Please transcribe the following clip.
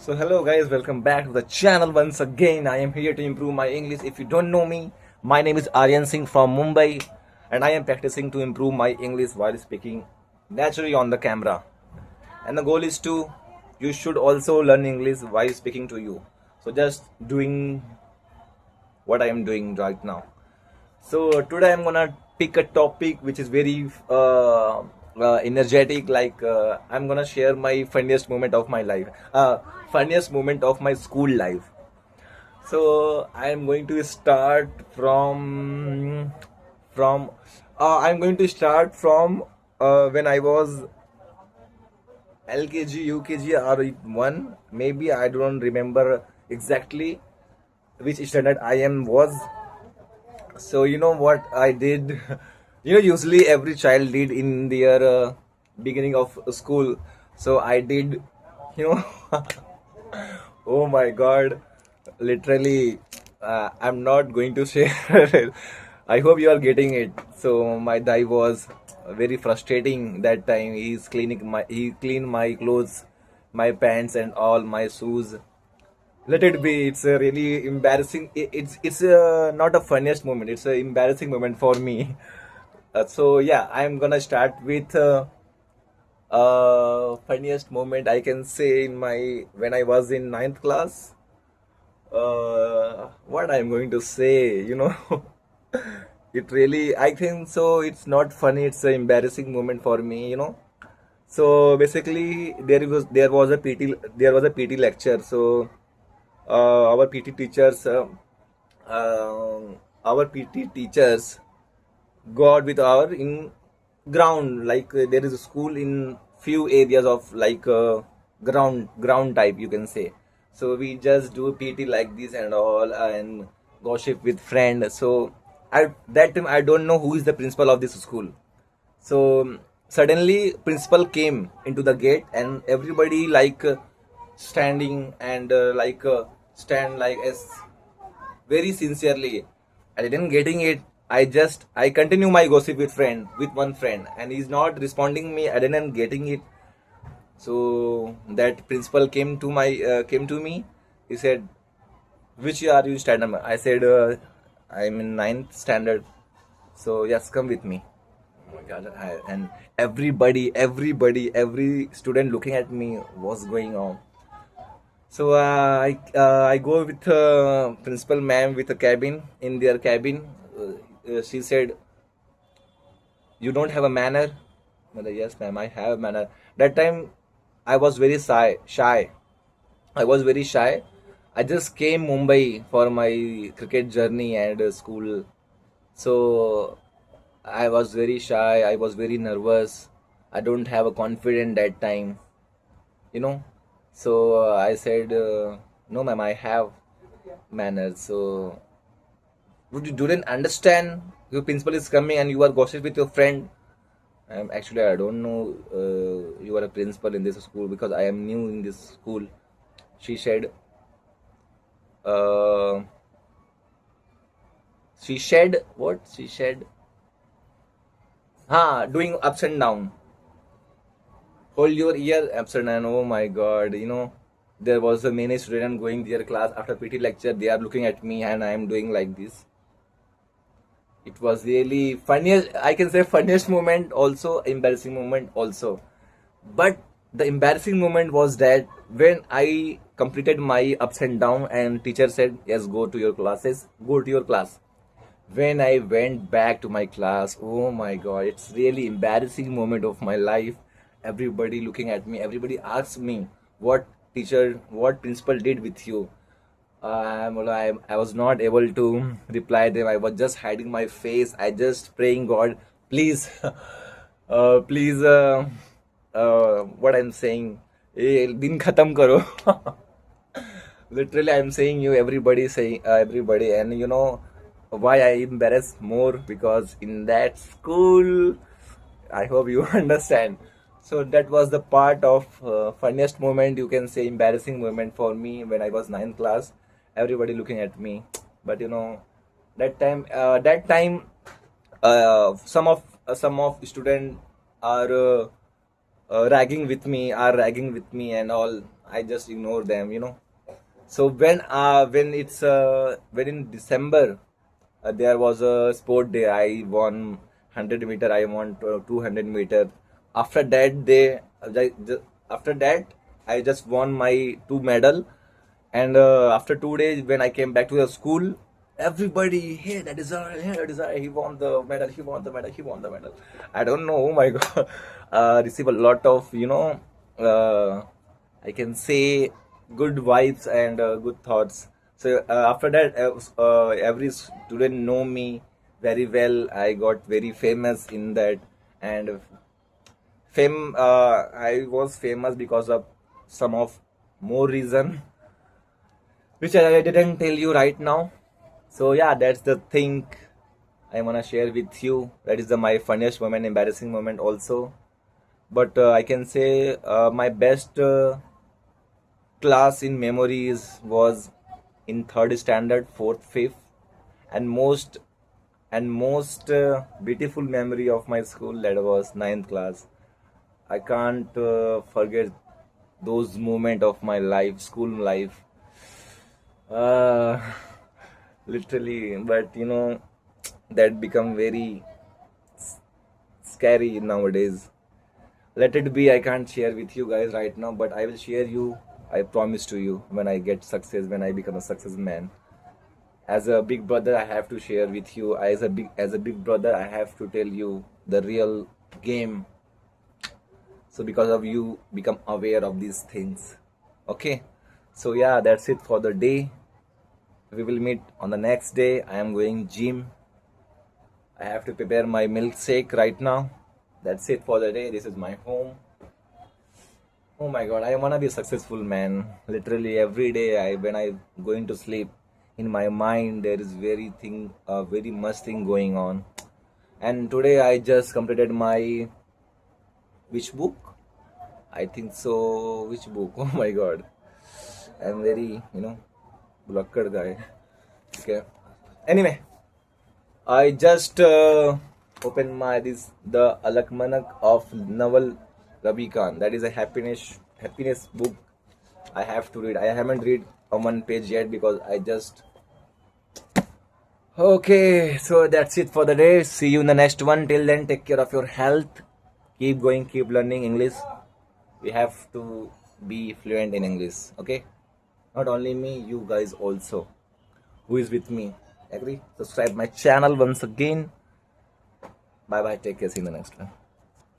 So hello guys, welcome back to the channel once again. I am here to improve my English. If you don't know me, my name is Aryan Singh from Mumbai and I am practicing to improve my English while speaking naturally on the camera. And the goal is to you should also learn English while speaking to you. So just doing what I am doing right now. So today I'm gonna pick a topic which is very energetic. I'm gonna share my funniest moment of my life, funniest moment of my school life. So I'm going to start from I'm going to start from when I was LKG, UKG, or one. Maybe I don't remember exactly which standard I am was. So you know what I did? Usually every child did in their beginning of school. So I did, you know, oh my God, literally, I'm not going to share it. I hope you are getting it. So my dad was very frustrating that time. He cleaned my clothes, my pants and all my shoes. Let it be. It's a really embarrassing. It's not a funniest moment. It's an embarrassing moment for me. So yeah, I'm gonna start with funniest moment I can say in my when I was in ninth class. What I'm going to say, it really. I think so. It's not funny. It's an embarrassing moment for me. So basically, there was a PT lecture. So our PT teachers, our PT teachers got with our in ground there is a school in few areas of ground type you can say. So we just do PT like this and all and gossip with friend. So at that time I don't know who is the principal of this school. So suddenly principal came into the gate and everybody standing and stand like as very sincerely. I didn't getting it. I continue my gossip with one friend and he's not responding me. I didn't getting it. So that principal came to me. He said, "Which year are you standard?" I said, "I'm in ninth standard." So yes, come with me. Oh my God! And every student looking at me was going on. So I go with principal ma'am with a cabin in their cabin. She said, "You don't have a manner." I said, "Yes, ma'am, I have a manner." That time I was very shy. I was very shy. I just came Mumbai for my cricket journey and school. So I was very shy. I was very nervous. I don't have a confidence that time. you know so I said, no ma'am, I have manners. So would you didn't understand your principal is coming and you are gossip with your friend. Actually, I don't know you are a principal in this school because I am new in this school. She said, uh, what she said, doing ups and down, hold your ear absent. And oh my God, there was a many student going their class after PT lecture. They are looking at me and I am doing like this. It was really funniest, I can say, funniest moment also, embarrassing moment also. But the embarrassing moment was that when I completed my ups and down and teacher said, yes, go to your classes, go to your class. When I went back to my class, oh my God, it's really embarrassing moment of my life. Everybody looking at me, everybody asked me, what teacher, what principal did with you? I was not able to reply them. I was just hiding my face. I just praying God, please, please, what I'm saying, din khatam karo. Literally, I'm saying you, everybody saying, everybody, and why I embarrass more because in that school, I hope you understand. So that was the part of funniest moment, you can say, embarrassing moment for me when I was ninth class. Everybody looking at me, but that time, some of student are ragging with me, and all. I just ignore them. So when in December there was a sport day. I won 100 meter. I won 200 meter. After that after that I just won my two medal. And after 2 days, when I came back to the school, everybody, hey, that is our, hey, that is our, he won the medal, he won the medal, he won the medal. I don't know, oh my God, receive a lot of, I can say good vibes and good thoughts. So after that, every student know me very well. I got very famous in that, and I was famous because of some of more reason which I didn't tell you right now. So yeah, that's the thing I wanna share with you. That is my funniest moment, embarrassing moment also. But I can say my best class in memories was in third standard, fourth, fifth, and most beautiful memory of my school, that was ninth class. I can't forget those moments of my life, school life. Uh, Literally, but that become very scary nowadays. Let it be. I can't share with you guys right now, but I will share you. I promise to you, when I get success, when I become a success man. As a big brother, I have to share with you. As a big brother, I have to tell you the real game. So because of you, become aware of these things. Okay. So yeah, that's it for the day. We will meet on the next day. I am going gym. I have to prepare my milkshake right now. That's it for the day. This is my home. Oh my God, I wanna be a successful man. Literally every day, when I going to sleep, in my mind there is very much thing going on. And today I just completed my which book? I think so. Which book? Oh my God, I'm very blocked guy. Okay. Anyway, I just opened the Alakmanak of Naval Rabi Khan. That is a happiness book. I have to read. I haven't read a one page yet because I just. Okay, so that's it for the day. See you in the next one. Till then, take care of your health. Keep going. Keep learning English. We have to be fluent in English. Okay. Not only me, you guys also. Who is with me? Agree? Subscribe my channel once again. Bye bye. Take care. See you in the next one.